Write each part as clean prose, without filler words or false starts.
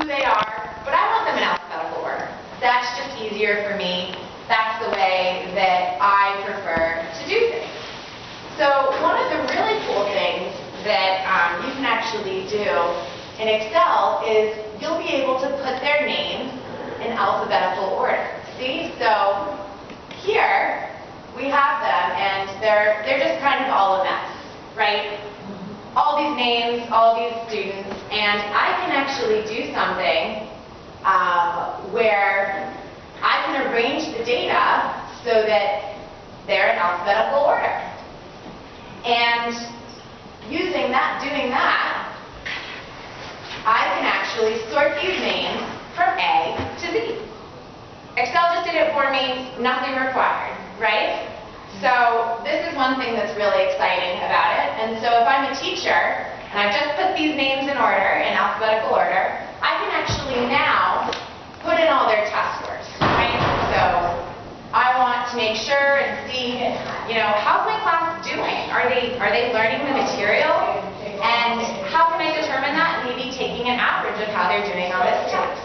who they are, but I want them in alphabetical order. That's just easier for me. That's the way that I prefer to do things. So one of the really cool things that you can actually do in Excel is you'll be able to put their names in alphabetical order. See? So here we have them, and they're just kind of all a mess, right? All these names, all these students, and I can actually do something where I can arrange the data so that they're in alphabetical order. And using that, doing that, I can actually sort these names from A to Z. Excel just did it for me, nothing required, right? So this is one thing that's really exciting about it. And so if I'm a teacher, and I've just put these names in order, in alphabetical order, I can actually now put in all their test scores, right? So I want to make sure and see, how's my class doing? Are they learning the material? And how can I determine that? Maybe taking an average of how they're doing on this test.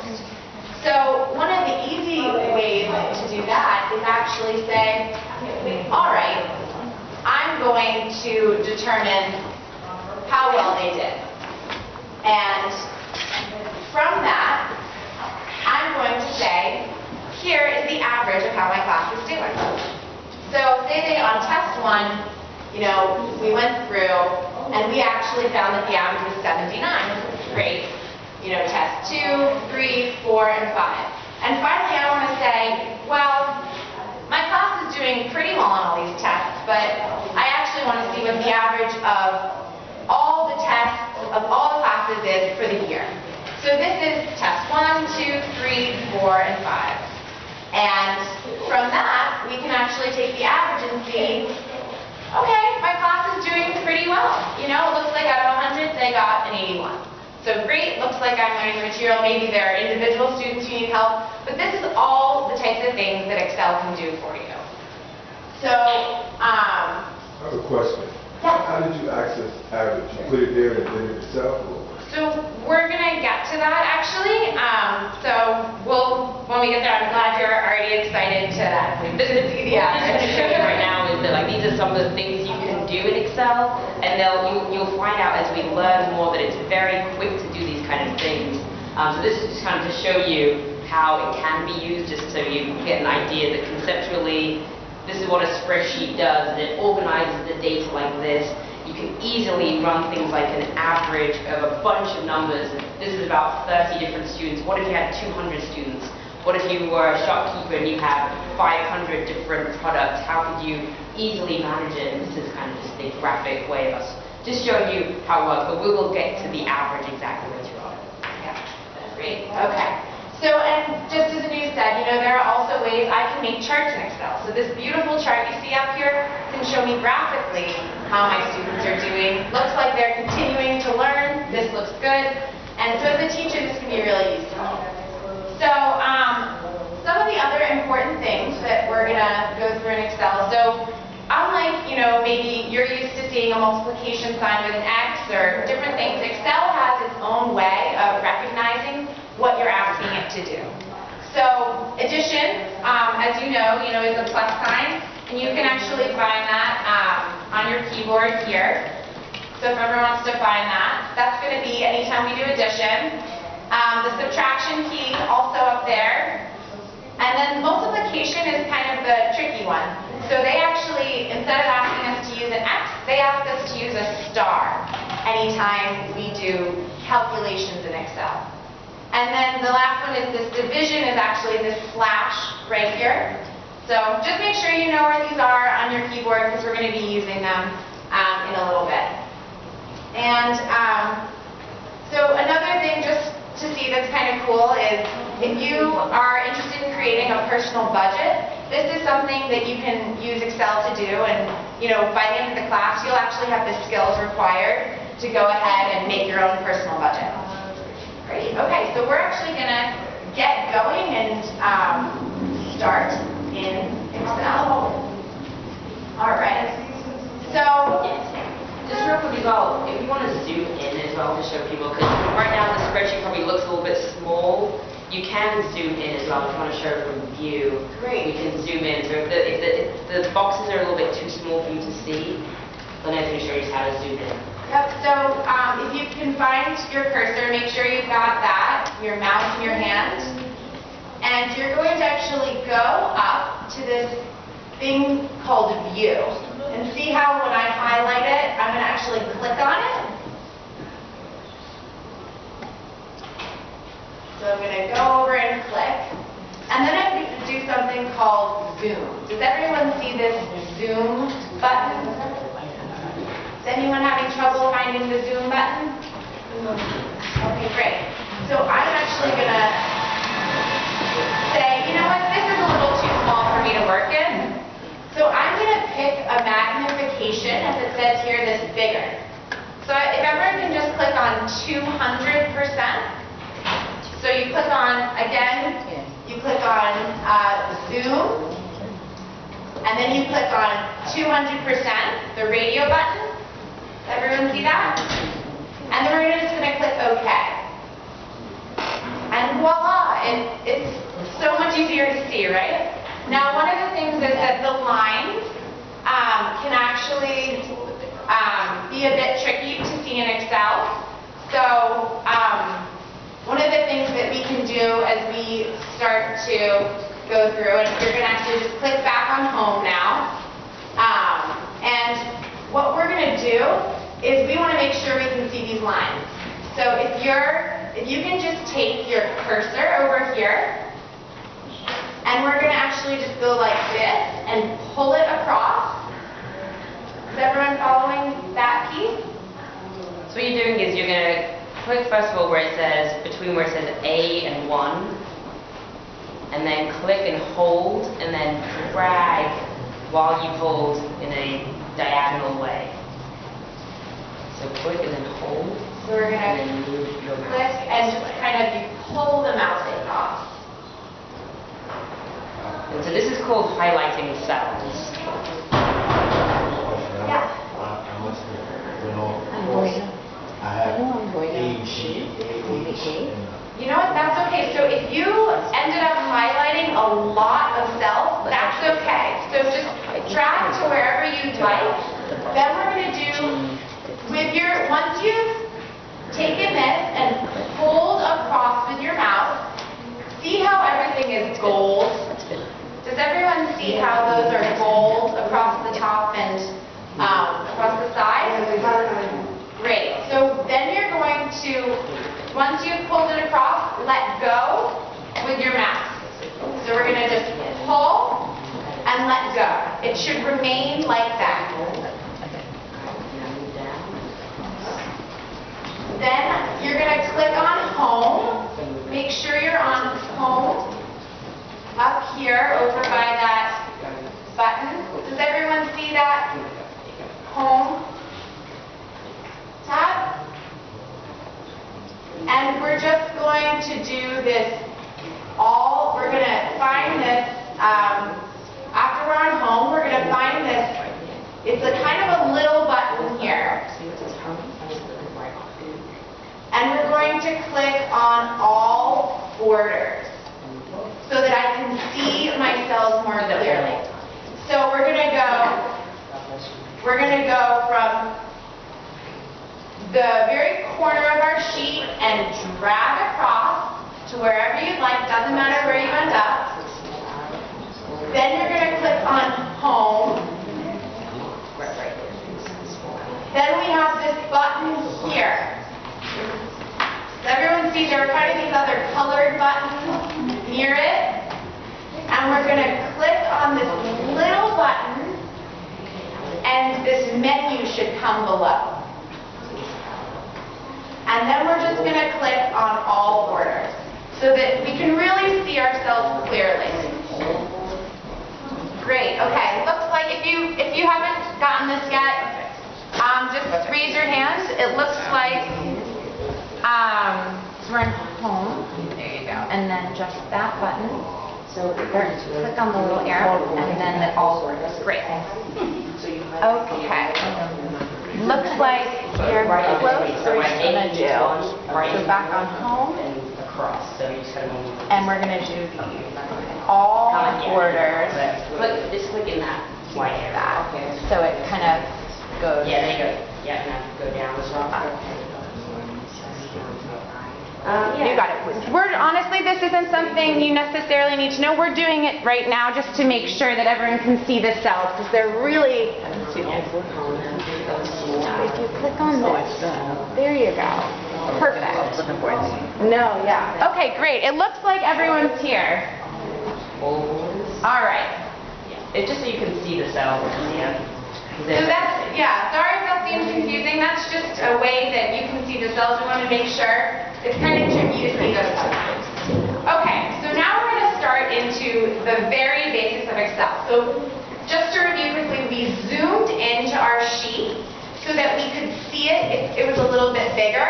So one of the easy ways to do that is actually say, all right, I'm going to determine how well they did. And from that, I'm going to say, here is the average of how my class is doing. So say on test 1, we went through and we actually found that the average was 79. Great. Test 2, 3, 4, and 5. And finally I want to say, well, my class is doing pretty well on all these tests, but I actually want to see what the average of all the tests of all the classes is for the year. So this is test 1, 2, 3, 4, and 5. And from that, we can actually take the average and see, okay, my class is doing pretty well. It looks like out of 100, they got an 81. So great, looks like I'm learning the material. Maybe there are individual students who need help, but this is all the types of things that Excel can do for you. So, I have a question. Yeah. How did you access average? You put it there and then it itself? So we're going to get to that actually. When we get there, I'm glad you're already excited to see the average. Right now is that these are some of the things you can do in Excel, and you'll find out as we learn more that it's very quick to do these kind of things. So this is just kind of to show you how it can be used, just so you get an idea that conceptually this is what a spreadsheet does, and it organizes the data like this. You can easily run things like an average of a bunch of numbers. This is about 30 different students. What if you had 200 students? What if you were a shopkeeper and you had 500 different products? How could you easily manage it? And this is kind of just a graphic way of us just showing you how it works, but we will get to the average exactly later on. Yeah, that's great. Okay. So, and just as Anu said, there are also ways I can make charts in Excel. So this beautiful chart you see up here can show me graphically how my students are doing. Looks like they're continuing to learn. This looks good. And so as a teacher, this can be really useful. So some of the other important things that we're going to go through in Excel. So unlike, maybe you're used to seeing a multiplication sign with an X or different things, Excel has its own way of recognizing what you're asking it to do. So addition, as you know, is a plus sign, and you can actually find that on your keyboard here. So if everyone wants to find that, that's going to be anytime we do addition. The subtraction key also up there. And then multiplication is kind of the tricky one. So they actually, instead of asking us to use an X, they ask us to use a star anytime we do calculations in Excel. And then the last one is this division is actually this slash right here. So just make sure you know where these are on your keyboard because we're going to be using them in a little bit. And so another thing just to see that's kind of cool is if you are interested in creating a personal budget, this is something that you can use Excel to do, and by the end of the class you'll actually have the skills required to go ahead and make your own personal budget. Great. Okay, so we're actually going to get going and start in Excel. All right. So just real quick as well, if you want to zoom in as well to show people, because right now the spreadsheet probably looks a little bit small. You can zoom in as well if you want to show from view. Great. You can zoom in. So if the boxes are a little bit too small for you to see, then I'm going to show you how to zoom in. Yep, so if you can find your cursor, make sure you've got that, your mouse in your hand. And you're going to actually go up to this thing called View. And see how when I highlight it, I'm going to actually click on it. So I'm going to go over and click. And then I'm going to do something called Zoom. Does everyone see this Zoom button? Is anyone having trouble finding the Zoom button? Okay, great. So I'm actually going to say, you know what, this is a little too small for me to work in. So I'm going to pick a magnification, as it says here, this bigger. So if everyone can just click on 200%. So you click on, again, you click on Zoom, and then you click on 200%, the radio button. Does everyone see that? And then we're just going to click OK. And voila, it's so much easier to see, right? Now, one of the things is that the lines can actually be a bit tricky to see in Excel. So one of the things that we can do as we start to go through, and you're going to actually just click back on home now. And what we're going to do is we want to make sure we can see these lines. So if you can just take your cursor over here, and we're going to actually just go like this and pull it across. Is everyone following that piece? So what you're doing is you're going to click first of all where it says, between where it says A and 1, and then click and hold, and then drag while you hold in a diagonal way. So click and then hold. So we're going And then move to your click mouse. and just kind of pull the mouse across. And so this is called highlighting cells. Yeah. I must have went off. I have A, G, You know what, that's okay. So if you ended up highlighting a lot of cells, that's okay. So just drag to wherever you'd like. Then we're going to do, once you've taken this and pulled across with your mouse, see how everything is gold? Does everyone see how those are gold across the top and across the sides? Great. So then you're going to, once you've pulled it across, let go with your mouse. So we're going to just pull and let go. It should remain like that. Then you're going to click on home. Make sure you're on home. Up here over by that button. Does everyone see that home tab? And we're just going to do this we're going to find this, after we're on home, we're going to find this, it's a kind of a little button here. And we're going to click on all borders, so that I can see my cells more clearly. So we're going to go from the very corner of our sheet and drag across to wherever you'd like, doesn't matter where you end up. Then you're going to click on home. Then we have this button here. Does everyone see there are kind of these other colored buttons near it? And we're going to click on this little button, and this menu should come below. And then we're just going to click on all borders, so that we can really see ourselves clearly. Great. Okay. Looks like if you haven't gotten this yet, just raise your hand. It looks like so we're in home. There you go. And then just that button. So click on the little arrow, and then the all borders. Great. Okay. looks like you're close to what Right, you're gonna do. right, So back on home, and across, so you just kind of move. and we're gonna do all borders Just click in that white area. that. So it kind of goes. Yeah, there you go. Yeah, now go down as well. You got it. We're honestly, this isn't something you necessarily need to know. We're doing it right now just to make sure that everyone can see the cells because they're really. If you click on this, there you go. Perfect. No, yeah. Okay, great. It looks like everyone's here. All right. It's just so you can see the cells. Yeah. So that's, yeah, sorry if that seems confusing. That's just a way that you can see the cells. We want to make sure. It's kind of tricky to see those sometimes. Okay, so now we're going to start into the very basics of Excel. So just to review quickly, we zoomed into our sheet so that we could see it. It was a little bit bigger.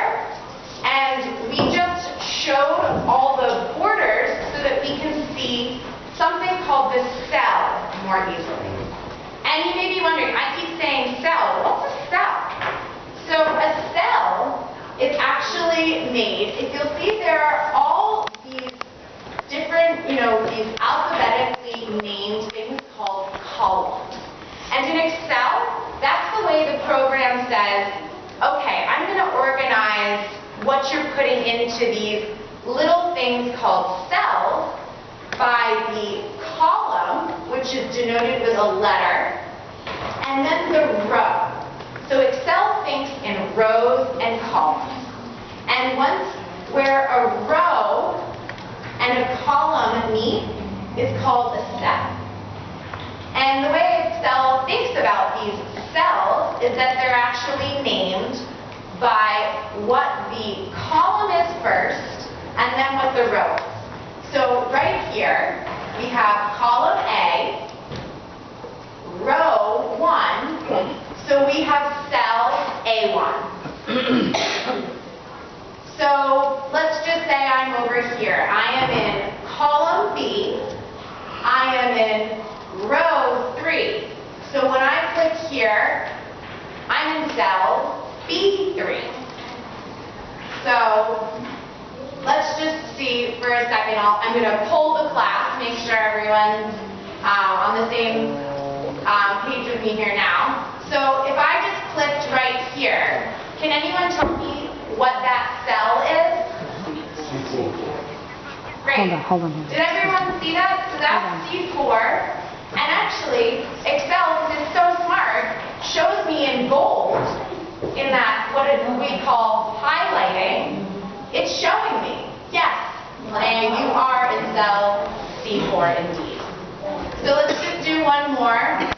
And we just showed all the borders so that we can see something called the cell more easily. And you may be wondering, I keep saying cell. What's a cell? So a cell is actually made, if you'll see there are all these different, these alphabetically named things called columns. And in Excel, that's the way the program says, okay, I'm going to organize what you're putting into these little things called cells by the column, which is denoted with a letter, and then the row. So Excel thinks in rows and columns. And once where a row and a column meet is called a cell. And the way Excel thinks about these cells is that they're actually named by what the column is first and then what the row is. So right here, we have column A, row 1, so we have cell A1. So let's just say I'm over here. I am in column B. I am in row 3. So when I click here, I'm in cell B3. So let's just see for a second. I'm going to pull the class, make sure everyone's on the same page with me here now. So if I just clicked right here, can anyone tell me what that cell is? Great. Hold on. Did everyone see that? So that's C4. And actually, Excel, because it's so smart, shows me in gold, in that what we call highlighting. It's showing me, yes, Lana, you are in cell C4 indeed. So let's just do one more.